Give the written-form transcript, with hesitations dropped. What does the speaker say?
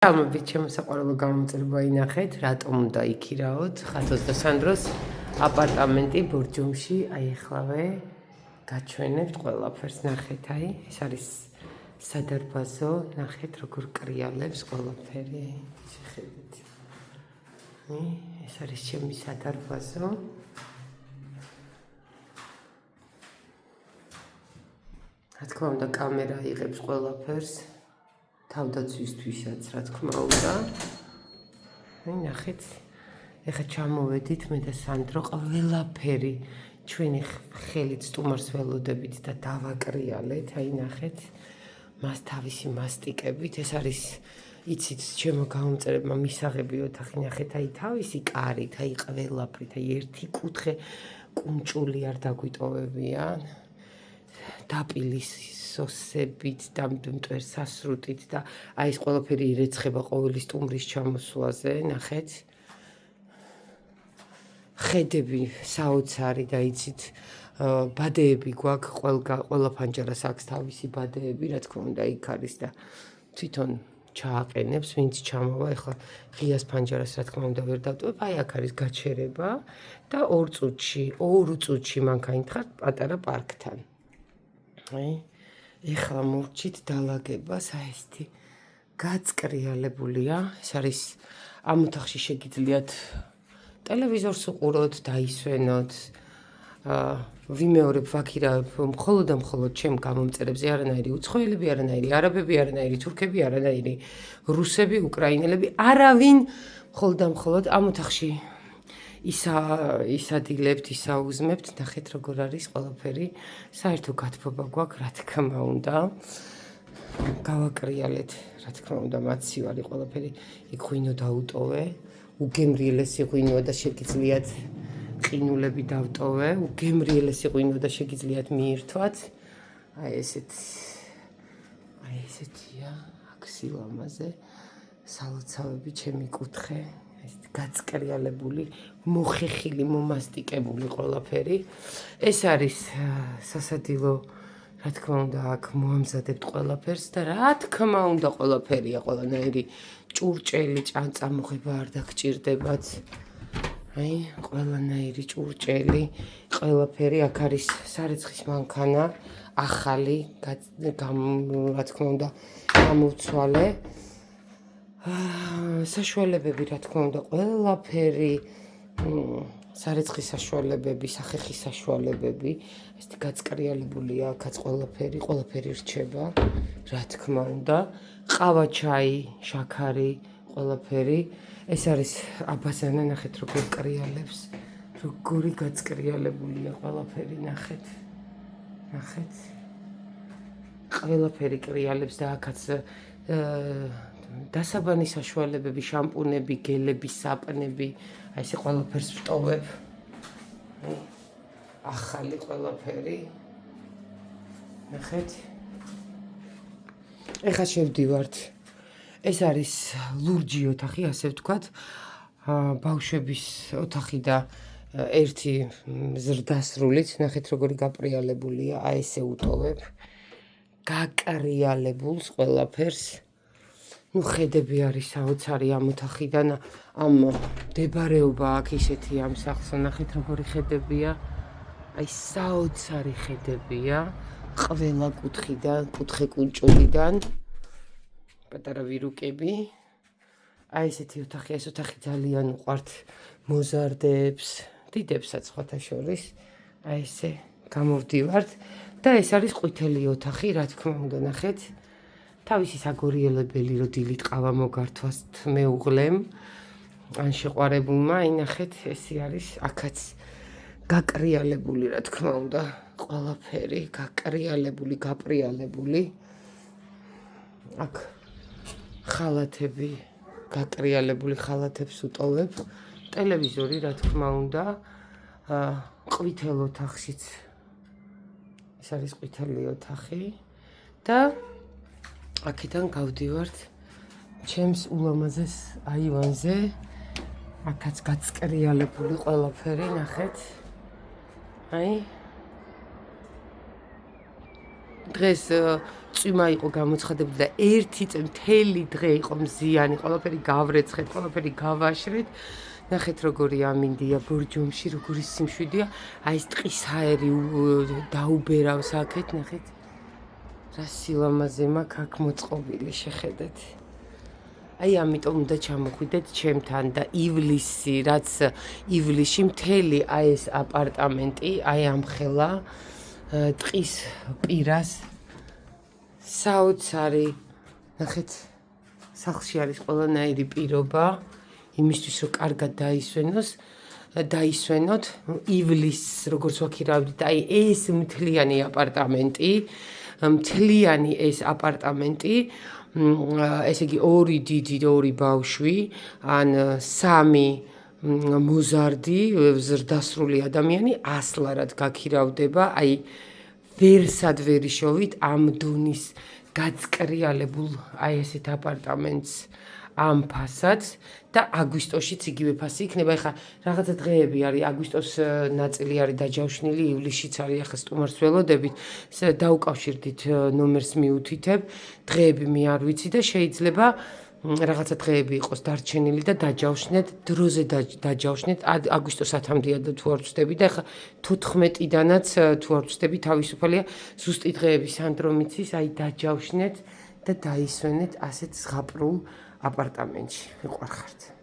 გამოვით შემოსაყვარლო გამომწერება ინახეთ, რატომ უნდა იქირაოთ ხათოს და სანდროს აპარტამენტი ბორჯომში, აი ახლავე გაჩვენებთ ყველაფერს, ნახეთ, აი, ეს არის სადარბაზო, ნახეთ როგორ კრიალებს ყველაფერი, შეხედეთ. ეს არის ჩემი სადარბაზო. რა თქმა უნდა, კამერა იღებს ყველაფერს. თავდაცვისთვისაც, რა თქმა უნდა. აი, ნახეთ. ეხლა ჩამოვედით მე და სანდრო ყველაფერი ჩვენი ხელით სტუმარს ველოდებით და დავაკრიალეთ. აი, ნახეთ. მას თავისი მასტიკებით, ეს არის იცით, ჩემო გამომწერებმა მისაღები ოთახი, ნახეთ, აი თავისი კარით, აი ყველაფრით, აი ერთი კუთხე კუნჭული არ დაგვიტოვებია. დაპილისოსებით და მტვერსასრუტით და აი ეს ყველაფერი ირეცხება ყოველი სტუმრის ჩამოსვლაზე, ნახეთ. ხედები საოცარი და იცით, ბადეები გვაქვს, ყველა ფანჯარას აქვს თავისი ბადეები, რა თქმა უნდა, იქ არის და თვითონ ჩააყენებს, ვინც ჩამოვა, ეხლა ღიას ფანჯარას რა თქმა უნდა ვერ დავტოვებ, აი აქ არის გაჩერება და 2 წუთში მანქანით ხარ პატარა პარკთან. აი, ეხლა მოვჭით დალაგებას, აი ესეთი გაწკრიალებულია, ეს არის ამ ოთახში შეგიძლიათ ტელევიზორს უყუროთ, დაისვენოთ, ვიმეორებ, ვაქირავებ მხოლოდ და მხოლოდ ჩემ გამომწერებზე, არანაირი უცხოელები, არანაირი არაბები, არანაირი თურქები, არანაირი რუსები, უკრაინელები, არავინ მხოლოდ და მხოლოდ ამ ოთახში ისადილებთ, ისაუზმებთ, ნახეთ როგორ არის ყველაფერი, საერთო გათბობა გვაქვს, რა თქმა უნდა. გავაკრიალეთ, რა თქმა უნდა, მაცივარი ყველაფერი, იქ ღვინო დაუტოვე, უგემრიელესი ღვინოა და შეგიძლიათ ყინულები დავტოვე, უგემრიელესი ღვინოა და შეგიძლიათ მიირთვათ. აი ესეთია, აქ სილამაზე, სალოცავები, ჩემი კუთხე, გაწკრიალებული, მოხეხილი, მომასტიკებული ყველაფერი. ეს არის სასადილო, რა თქმა უნდა, აქ მოამზადებთ ყველაფერს და რა თქმა უნდა, ყველაფერია, ყველანაირი ჭურჭელი, ჭანწამოღება არ დაგჭირდებათ. აი, ყველანაირი ჭურჭელი, ყველაფერი, აქ არის სარეცხის მანქანა, ახალი, რა თქმა უნდა, გამოვცვალე. საშუალებები, რა თქმა უნდა, ყველაფერი, სარეცხის საშუალებები, სახეხის საშუალებები, ესეთი გაწკრიალებულია, აქაც ყველაფერი რჩება, რა თქმა უნდა, ყავა, ჩაი, შაქარი, ყველაფერი. ეს არის აბაზანა, ნახეთ როგორ კრიალებს, როგორი გაწკრიალებულია ყველაფერი, ნახეთ. ნახეთ. ყველაფერი კრიალებს და აქაც დასაბანის საშუალებები, შამპუნები, გელები, საპნები, აი ესე ყველაფერს ვტოვებ. ახალი ყველაფერი. ნახეთ. ეხლა შევდივართ. ეს არის ლურჯი ოთახი, ასე ვთქვათ. ბავშვების ოთახი და ერთი ზრდასრულით, ნახეთ როგორი გაპრიალებულია, აი ესე უტოვებ. გაკრიალებულს ყველაფერს. ნუ ხედები არის საოცარი ამ ოთახიდან, ამ მდებარეობა აქ ისეთი ამ სახლს, ნახეთ როგორი ხედებია. აი საოცარი ხედებია, ყველა კუთხიდან, კუთხე კუნჭულიდან. პატარა ვირუკები. აი ესეთი ოთახია, ეს ოთახი ძალიან უყვართ მოზარდებს, დიდებსაც სხვათა შორის. აი ესე გამოვდივართ და ეს არის ყვითელი ოთახი, რა თქმა უნდა, ნახეთ. თავისი საგორიელებელი, რო დილით ყავა მოგართვას მეუღლემ, ან შეყვარებულმა, აი ნახეთ, ესე არის, აქაც გაკრიალებული, რა თქმა უნდა, ყველაფერი, გაკრიალებული, გაპრიალებული. აქ ხალათები, გაკრიალებული ხალათებს უტოვებ, ტელევიზორი, რა თქმა უნდა, ყვითელ ოთახშიც, ეს არის ყვითელი ოთახი და აქედან გავდივართ ჩემს ულამაზეს აივანზე, აქაც გაწკრიალებული ყველაფერი, ნახეთ. აი, დღეს წვიმა იყო გამოცხადებული და ერთი წელი მთელი დღე იყო მზიანი, ყველაფერი გავრეცხეთ, ყველაფერი გავაშრეთ. ნახეთ როგორი ამინდია ბორჯომში, როგორი სიმშვიდეა. აი ეს ტყის ჰაერი დაუბერავს აქეთ, ნახეთ. რა სილამაზე მაქვს აქ მოწყობილი, შეხედეთ. აი ამიტომ უნდა ჩამოხვიდეთ ჩემთან და ივლისი, რაც ივლისში მთელი აი ეს აპარტამენტი, აი ამხელა ტყის პირას საოცარი, ნახეთ, სახლში არის ყველანაირი პირობა, იმისთვის რომ კარგად დაისვენოთ, ივლისს როგორც ვაქირავდით, აი ეს მთლიანი აპარტამენტი, ესე იგი 2 დიდი, 2 ბავშვი, ან 3 მოზარდი, ზრდასრული ადამიანი ასლარად გაქირავდება, აი ვერსად ვერ იშოვით ამ დონის გაწკრიალებულ აი ესეთ აპარტამენტს ამ ფასაც და აგვისტოშიც იგივე ფასი იქნება. ეხლა რაღაცა დღეები არის, აგვისტოს ნაწილი არის დაჯავშნილი, ივლისშიც არის, ახლა სტუმარს ველოდებით, დაუკავშირდით ნომერს მიუთითებ, დღეები მე არ ვიცი და შეიძლება რაღაცა დღეები იყოს დარჩენილი და დაჯავშნეთ, დროზე დაჯავშნეთ, აგვისტოს 10-მდეა და თუ არ ვწდები და ახლა 14-დანაც თუ არ ვწდები, თავისუფალია, ზუსტი დღეები სანდრომიცის, აი დაჯავშნეთ და დაისვენეთ ასეთ ზღაპრულ აპარტამენტში. მიყვარხართ.